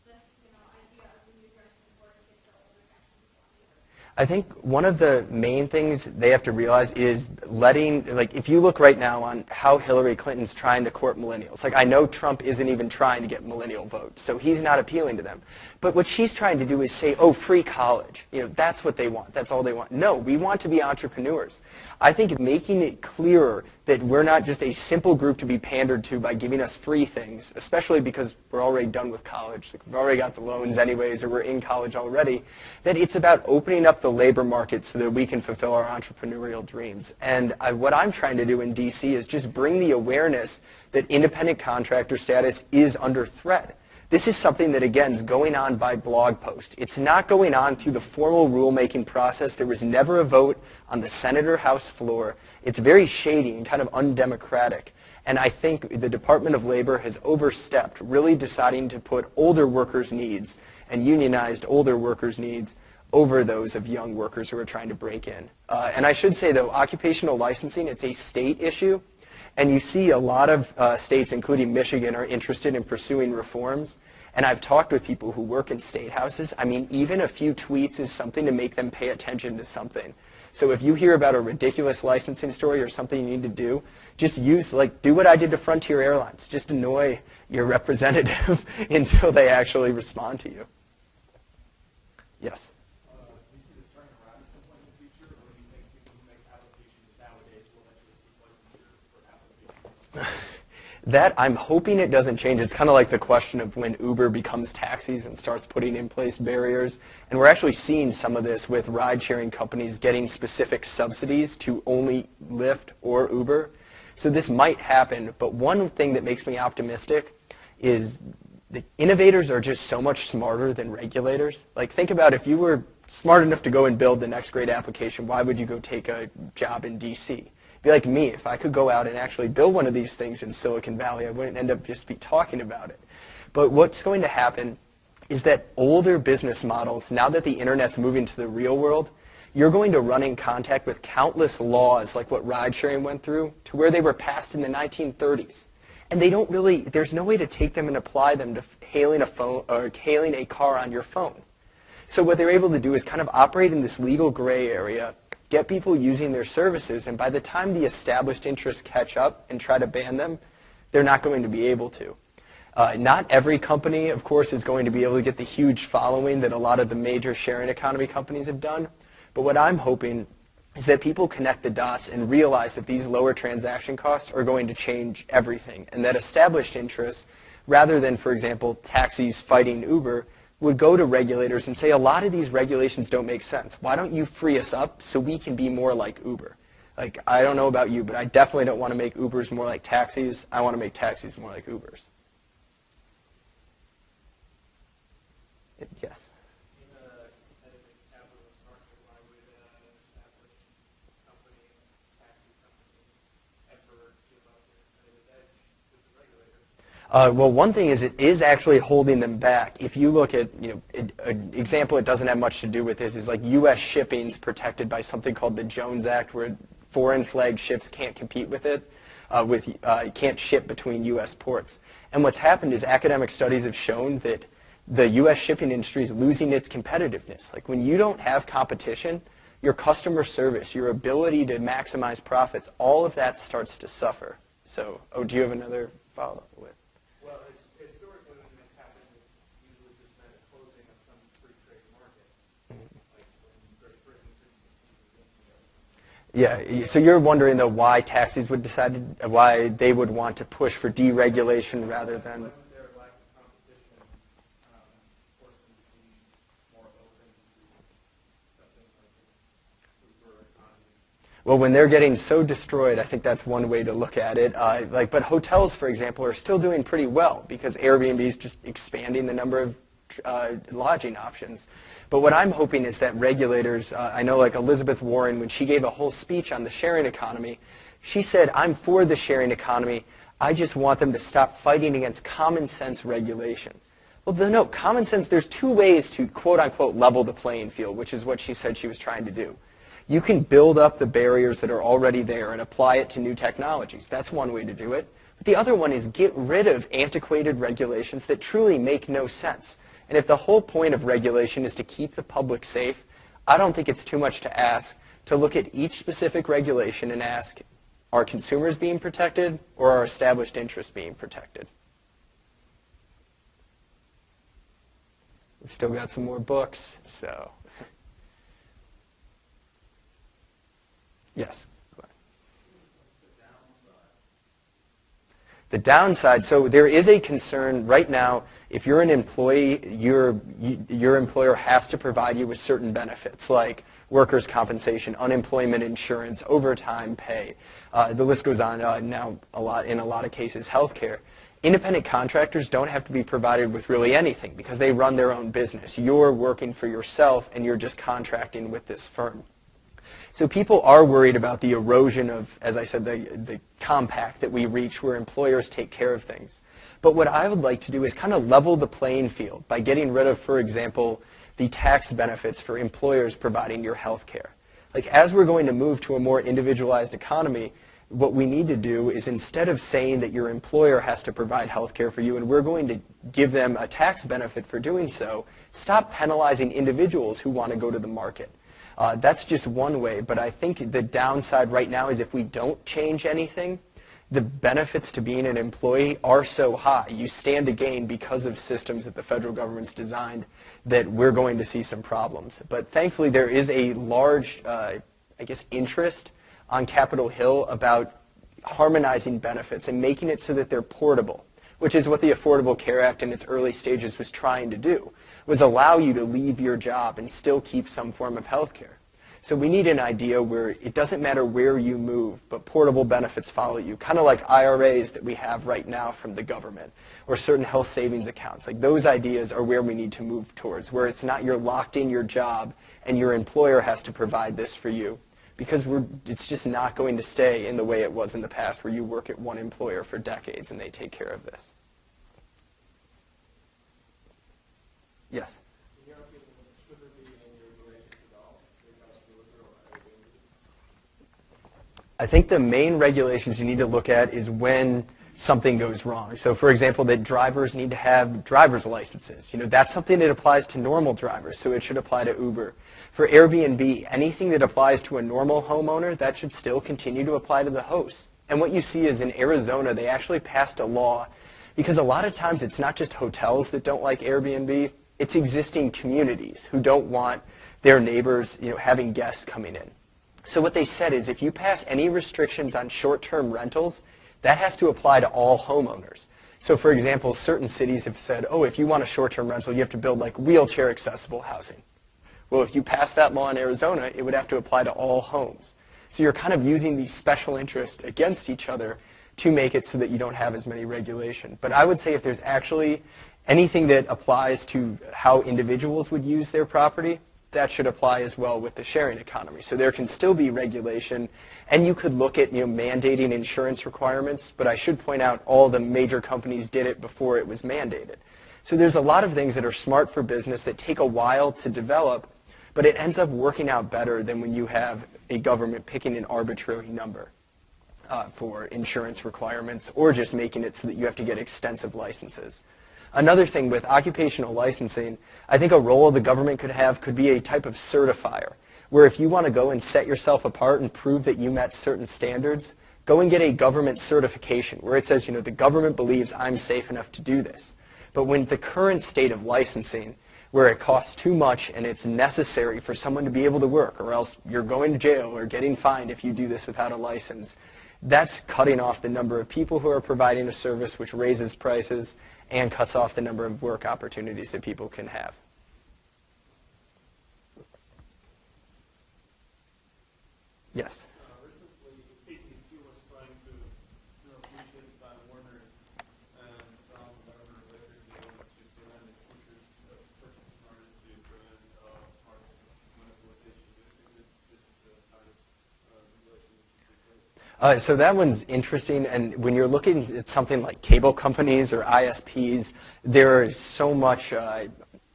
this, idea of the new direction forward to get the older generations? I think one of the main things they have to realize is if you look right now on how Hillary Clinton's trying to court millennials, I know Trump isn't even trying to get millennial votes, so he's not appealing to them. But what she's trying to do is say, oh, free college. That's what they want. That's all they want. No, we want to be entrepreneurs. I think making it clearer that we're not just a simple group to be pandered to by giving us free things, especially because we're already done with college. We've already got the loans anyways, or we're in college already, that it's about opening up the labor market so that we can fulfill our entrepreneurial dreams. And what I'm trying to do in DC is just bring the awareness that independent contractor status is under threat. This is something that, again, is going on by blog post. It's not going on through the formal rulemaking process. There was never a vote on the Senate or House floor. It's very shady and kind of undemocratic. And I think the Department of Labor has overstepped, really deciding to put older workers' needs and unionized older workers' needs over those of young workers who are trying to break in. And I should say, though, occupational licensing, it's a state issue. And you see a lot of states, including Michigan, are interested in pursuing reforms. And I've talked with people who work in state houses. I mean, even a few tweets is something to make them pay attention to something. So if you hear about a ridiculous licensing story or something you need to do, just do what I did to Frontier Airlines. Just annoy your representative until they actually respond to you. Yes? Do you see this turning around at some point in the future, or do you think people who make applications nowadays will eventually seek licensure for applications? That, I'm hoping it doesn't change. It's kind of like the question of when Uber becomes taxis and starts putting in place barriers. And we're actually seeing some of this with ride-sharing companies getting specific subsidies to only Lyft or Uber. So this might happen, but one thing that makes me optimistic is the innovators are just so much smarter than regulators. Think about if you were smart enough to go and build the next great application, why would you go take a job in DC? Be like me, if I could go out and actually build one of these things in Silicon Valley, I wouldn't end up just be talking about it. But what's going to happen is that older business models, now that the internet's moving to the real world, you're going to run in contact with countless laws like what ride sharing went through to where they were passed in the 1930s. And there's no way to take them and apply them to hailing a phone or hailing a car on your phone. So what they're able to do is kind of operate in this legal gray area, get people using their services, and by the time the established interests catch up and try to ban them, they're not going to be able to. Not every company, of course, is going to be able to get the huge following that a lot of the major sharing economy companies have done, but what I'm hoping is that people connect the dots and realize that these lower transaction costs are going to change everything, and that established interests, rather than, for example, taxis fighting Uber, would go to regulators and say, a lot of these regulations don't make sense. Why don't you free us up so we can be more like Uber? I don't know about you, but I definitely don't want to make Ubers more like taxis. I want to make taxis more like Ubers. Yes? In a competitive capitalist market, why would an established company, taxi company, ever give up their competitive edge with the regulator? Well, one thing is it is actually holding them back. If you look at, an example it doesn't have much to do with this is like U.S. shipping's protected by something called the Jones Act, where foreign flag ships can't compete with it, can't ship between U.S. ports. And what's happened is academic studies have shown that the U.S. shipping industry is losing its competitiveness. Like when you don't have competition, your customer service, your ability to maximize profits, all of that starts to suffer. So, do you have another follow-up with? Well, historically, when this happens, it's usually just been a closing of some free trade market, like when Great Britain couldn't. Yeah, so you're wondering though why taxis would why they would want to push for deregulation rather than. Their lack of competition forced them to Well, when they're getting so destroyed, I think that's one way to look at it. But hotels, for example, are still doing pretty well because Airbnb is just expanding the number of lodging options. But what I'm hoping is that regulators, I know like Elizabeth Warren, when she gave a whole speech on the sharing economy, she said, I'm for the sharing economy. I just want them to stop fighting against common sense regulation. Well, no, common sense, there's two ways to quote unquote level the playing field, which is what she said she was trying to do. You can build up the barriers that are already there and apply it to new technologies. That's one way to do it. But the other one is get rid of antiquated regulations that truly make no sense. And if the whole point of regulation is to keep the public safe, I don't think it's too much to ask to look at each specific regulation and ask, are consumers being protected or are established interests being protected? We've still got some more books, so. Yes. The downside, so there is a concern right now, if you're an employee, your employer has to provide you with certain benefits like workers' compensation, unemployment insurance, overtime pay. The list goes on now in a lot of cases, health care. Independent contractors don't have to be provided with really anything because they run their own business. You're working for yourself and you're just contracting with this firm. So people are worried about the erosion of, as I said, the compact that we reach where employers take care of things. But what I would like to do is kind of level the playing field by getting rid of, for example, the tax benefits for employers providing your health care. Like as we're going to move to a more individualized economy, what we need to do is instead of saying that your employer has to provide health care for you and we're going to give them a tax benefit for doing so, stop penalizing individuals who want to go to the market. That's just one way, but I think the downside right now is if we don't change anything, the benefits to being an employee are so high. You stand to gain because of systems that the federal government's designed that we're going to see some problems. But thankfully there is a large, interest on Capitol Hill about harmonizing benefits and making it so that they're portable, which is what the Affordable Care Act in its early stages was trying to do, was allow you to leave your job and still keep some form of health care. So we need an idea where it doesn't matter where you move, but portable benefits follow you, kind of like IRAs that we have right now from the government, or certain health savings accounts. Like those ideas are where we need to move towards, where it's not you're locked in your job and your employer has to provide this for you, because it's just not going to stay in the way it was in the past where you work at one employer for decades and they take care of this. Yes? In your opinion, should there be any regulations at all when it comes to withdrawal Airbnb? I think the main regulations you need to look at is when something goes wrong. So for example, that drivers need to have driver's licenses. That's something that applies to normal drivers, so it should apply to Uber. For Airbnb, anything that applies to a normal homeowner, that should still continue to apply to the host. And what you see is in Arizona, they actually passed a law because a lot of times it's not just hotels that don't like Airbnb, it's existing communities who don't want their neighbors, having guests coming in. So what they said is if you pass any restrictions on short-term rentals, that has to apply to all homeowners. So for example, certain cities have said, oh, if you want a short-term rental, you have to build like wheelchair accessible housing. Well, if you pass that law in Arizona, it would have to apply to all homes. So you're kind of using these special interests against each other to make it so that you don't have as many regulation. But I would say if there's actually anything that applies to how individuals would use their property, that should apply as well with the sharing economy. So there can still be regulation, and you could look at mandating insurance requirements, but I should point out all the major companies did it before it was mandated. So there's a lot of things that are smart for business that take a while to develop, but it ends up working out better than when you have a government picking an arbitrary number for insurance requirements or just making it so that you have to get extensive licenses. Another thing with occupational licensing, I think a role the government could be a type of certifier, where if you want to go and set yourself apart and prove that you met certain standards, go and get a government certification where it says, the government believes I'm safe enough to do this. But when the current state of licensing, where it costs too much and it's necessary for someone to be able to work, or else you're going to jail or getting fined if you do this without a license, that's cutting off the number of people who are providing a service, which raises prices and cuts off the number of work opportunities that people can have. One Yes? So that one's interesting, and when you're looking at something like cable companies or ISPs, there is so much, I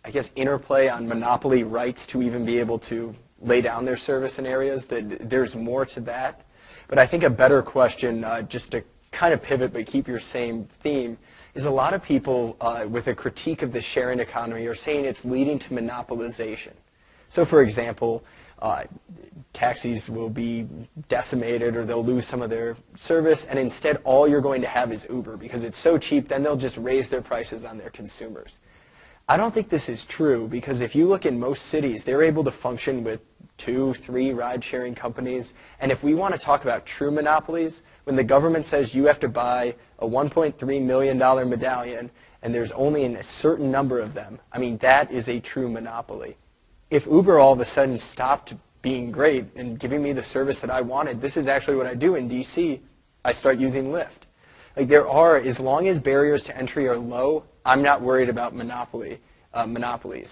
guess, interplay on monopoly rights to even be able to lay down their service in areas that there's more to that. But I think a better question, just to kind of pivot but keep your same theme, is a lot of people with a critique of the sharing economy are saying it's leading to monopolization. So for example, taxis will be decimated or they'll lose some of their service, and instead all you're going to have is Uber because it's so cheap, then they'll just raise their prices on their consumers. I don't think this is true because if you look in most cities, they're able to function with 2, 3 ride-sharing companies. And if we want to talk about true monopolies, when the government says you have to buy a $1.3 million medallion and there's only a certain number of them, I mean, that is a true monopoly. If Uber all of a sudden stopped being great and giving me the service that I wanted, this is actually what I do in DC. I start using Lyft. Like there are, as long as barriers to entry are low, I'm not worried about monopolies.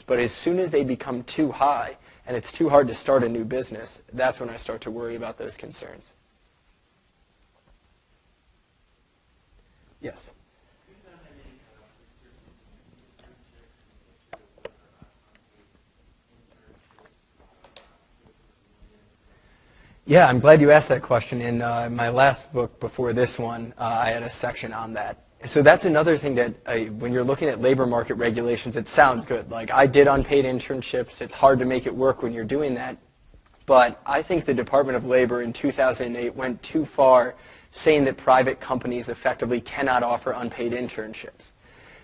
But as soon as they become too high and it's too hard to start a new business, that's when I start to worry about those concerns. Yes. Yeah, I'm glad you asked that question. In my last book before this one, I had a section on that. So that's another thing that when you're looking at labor market regulations, it sounds good. Like I did unpaid internships. It's hard to make it work when you're doing that. But I think the Department of Labor in 2008 went too far saying that private companies effectively cannot offer unpaid internships.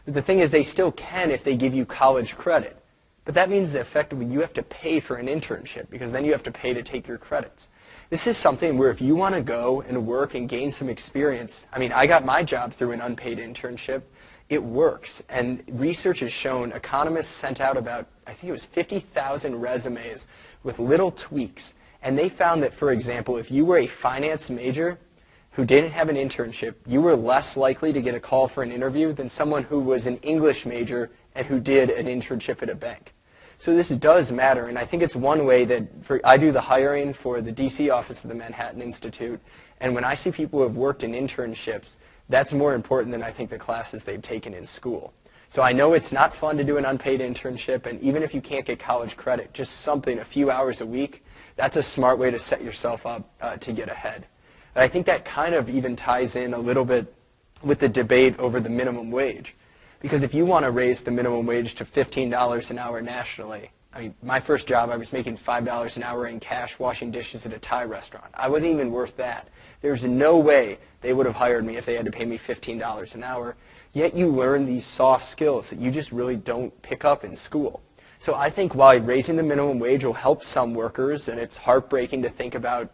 The thing is they still can if they give you college credit. But that means that effectively you have to pay for an internship because then you have to pay to take your credits. This is something where if you want to go and work and gain some experience, I mean, I got my job through an unpaid internship. It works. And research has shown economists sent out about, I think it was 50,000 resumes with little tweaks. And they found that, for example, if you were a finance major who didn't have an internship, you were less likely to get a call for an interview than someone who was an English major and who did an internship at a bank. So this does matter, and I think it's one way that I do the hiring for the DC office of the Manhattan Institute, and when I see people who have worked in internships, that's more important than I think the classes they've taken in school. So I know it's not fun to do an unpaid internship, and even if you can't get college credit, just something, a few hours a week, that's a smart way to set yourself up to get ahead. And I think that kind of even ties in a little bit with the debate over the minimum wage. Because if you want to raise the minimum wage to $15 an hour nationally, I mean, my first job, I was making $5 an hour in cash washing dishes at a Thai restaurant. I wasn't even worth that. There's no way they would have hired me if they had to pay me $15 an hour. Yet you learn these soft skills that you just really don't pick up in school. So I think while raising the minimum wage will help some workers, and it's heartbreaking to think about,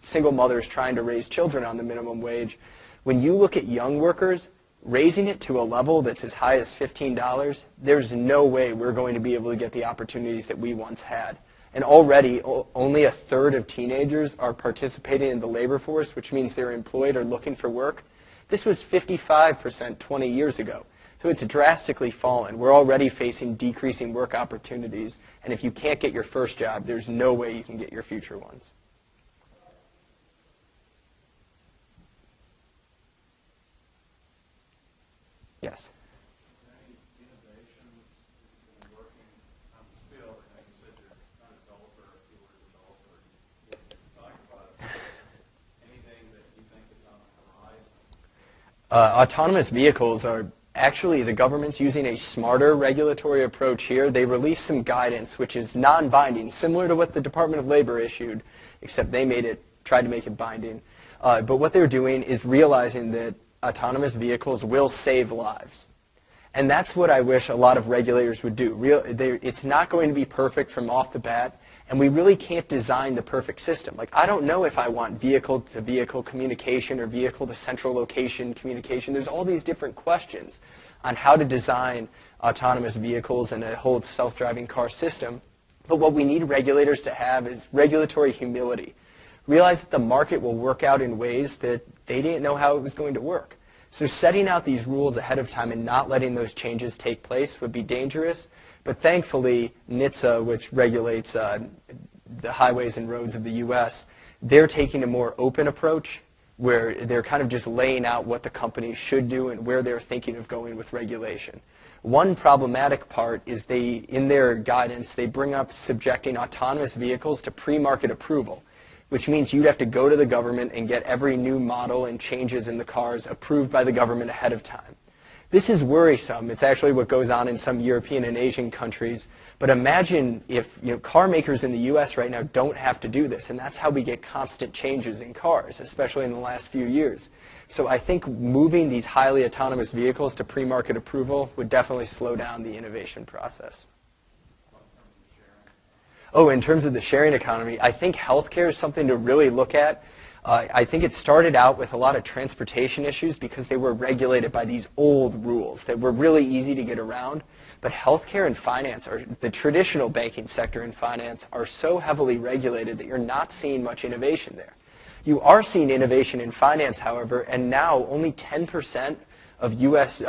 single mothers trying to raise children on the minimum wage, when you look at young workers, raising it to a level that's as high as $15, there's no way we're going to be able to get the opportunities that we once had. And already, only a third of teenagers are participating in the labor force, which means they're employed or looking for work. This was 55% 20 years ago. So it's drastically fallen. We're already facing decreasing work opportunities. And if you can't get your first job, there's no way you can get your future ones. Yes. Any innovations in working on this field? Like you said, you're not a developer. If you were a developer, you could talk about it. Anything that you think is on the horizon? Autonomous vehicles are actually, the government's using a smarter regulatory approach here. They released some guidance which is non-binding, similar to what the Department of Labor issued, except they tried to make it binding. But what they're doing is realizing that autonomous vehicles will save lives. And that's what I wish a lot of regulators would do. It's not going to be perfect from off the bat, and we really can't design the perfect system. Like, I don't know if I want vehicle-to-vehicle communication or vehicle-to-central location communication. There's all these different questions on how to design autonomous vehicles and a whole self-driving car system. But what we need regulators to have is regulatory humility. Realize that the market will work out in ways that they didn't know how it was going to work. So setting out these rules ahead of time and not letting those changes take place would be dangerous. But thankfully, NHTSA, which regulates the highways and roads of the U.S., they're taking a more open approach. where they're kind of just laying out what the companies should do and where they're thinking of going with regulation. One problematic part is in their guidance, they bring up subjecting autonomous vehicles to pre-market approval, which means you'd have to go to the government and get every new model and changes in the cars approved by the government ahead of time. This is worrisome. It's actually what goes on in some European and Asian countries. But imagine if car makers in the U.S. right now don't have to do this, and that's how we get constant changes in cars, especially in the last few years. So I think moving these highly autonomous vehicles to pre-market approval would definitely slow down the innovation process. Oh, in terms of the sharing economy, I think healthcare is something to really look at. I think it started out with a lot of transportation issues because they were regulated by these old rules that were really easy to get around. But healthcare and finance, or the traditional banking sector and finance, are so heavily regulated that you're not seeing much innovation there. You are seeing innovation in finance, however, and now only 10% of U.S.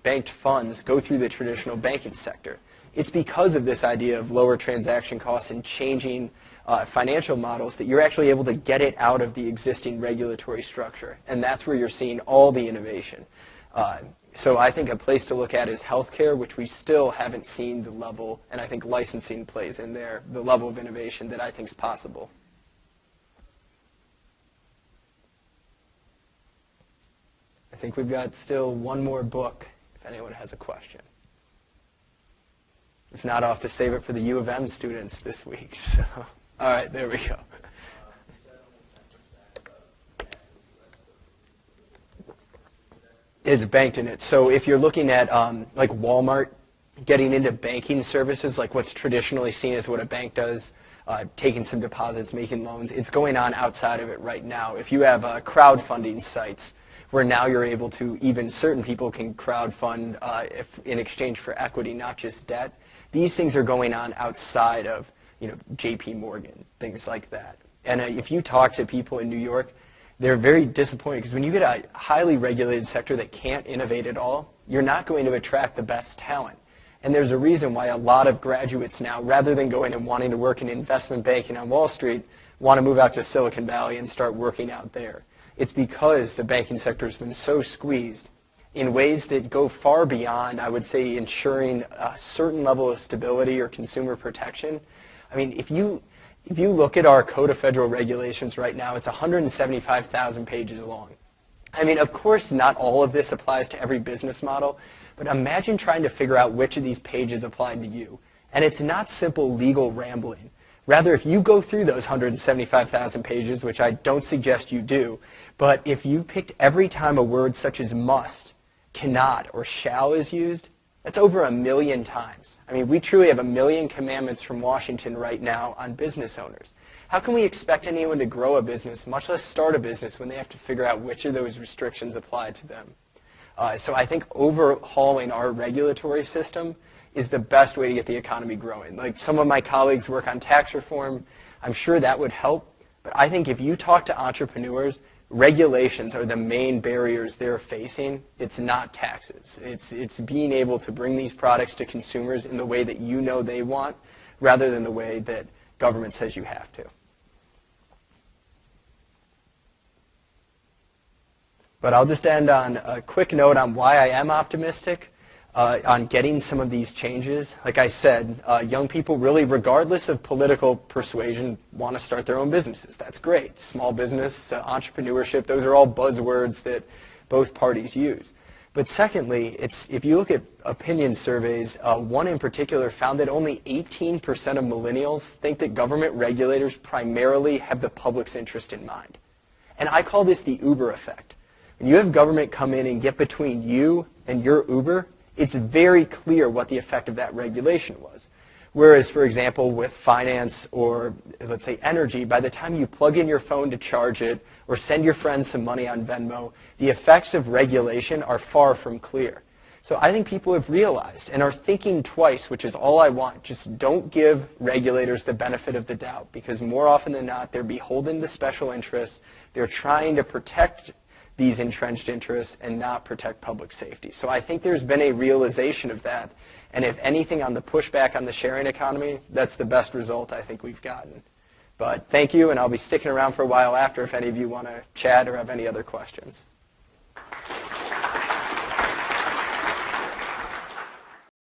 banked funds go through the traditional banking sector. It's because of this idea of lower transaction costs and changing financial models that you're actually able to get it out of the existing regulatory structure. And that's where you're seeing all the innovation. So I think a place to look at is healthcare, which we still haven't seen the level, and I think licensing plays in there, the level of innovation that I think is possible. I think we've got still one more book, if anyone has a question. If not, I'll have to save it for the U of M students this week. So, all right, there we go. Is banked in it. So if you're looking at like Walmart getting into banking services, like what's traditionally seen as what a bank does, taking some deposits, making loans, it's going on outside of it right now. If you have crowdfunding sites where now you're able to, even certain people can crowdfund in exchange for equity, not just debt, these things are going on outside of JP Morgan, things like that. And if you talk to people in New York, they're very disappointed because when you get a highly regulated sector that can't innovate at all, you're not going to attract the best talent. And there's a reason why a lot of graduates now, rather than going and wanting to work in investment banking on Wall Street, want to move out to Silicon Valley and start working out there. It's because the banking sector has been so squeezed in ways that go far beyond, I would say, ensuring a certain level of stability or consumer protection. I mean, if you look at our Code of Federal Regulations right now, it's 175,000 pages long. I mean, of course, not all of this applies to every business model, but imagine trying to figure out which of these pages apply to you. And it's not simple legal rambling. Rather, if you go through those 175,000 pages, which I don't suggest you do, but if you picked every time a word such as must, cannot, or shall is used, that's over 1 million times. I mean, we truly have 1 million commandments from Washington right now on business owners. How can we expect anyone to grow a business, much less start a business, when they have to figure out which of those restrictions apply to them? So I think overhauling our regulatory system is the best way to get the economy growing. Like some of my colleagues work on tax reform. I'm sure that would help. But I think if you talk to entrepreneurs, regulations are the main barriers they're facing. It's not taxes. It's being able to bring these products to consumers in the way that you know they want, rather than the way that government says you have to. But I'll just end on a quick note on why I am optimistic on getting some of these changes. Like I said, young people really, regardless of political persuasion, want to start their own businesses. That's great. Small business, entrepreneurship, those are all buzzwords that both parties use. But secondly, if you look at opinion surveys, one in particular found that only 18% of millennials think that government regulators primarily have the public's interest in mind. And I call this the Uber effect. When you have government come in and get between you and your Uber, it's very clear what the effect of that regulation was. Whereas, for example, with finance or, let's say, energy, by the time you plug in your phone to charge it or send your friends some money on Venmo, the effects of regulation are far from clear. So I think people have realized and are thinking twice, which is all I want. Just don't give regulators the benefit of the doubt, because more often than not, they're beholden to special interests. They're trying to protect these entrenched interests and not protect public safety. So I think there's been a realization of that. And if anything, on the pushback on the sharing economy, that's the best result I think we've gotten. But thank you, and I'll be sticking around for a while after if any of you want to chat or have any other questions.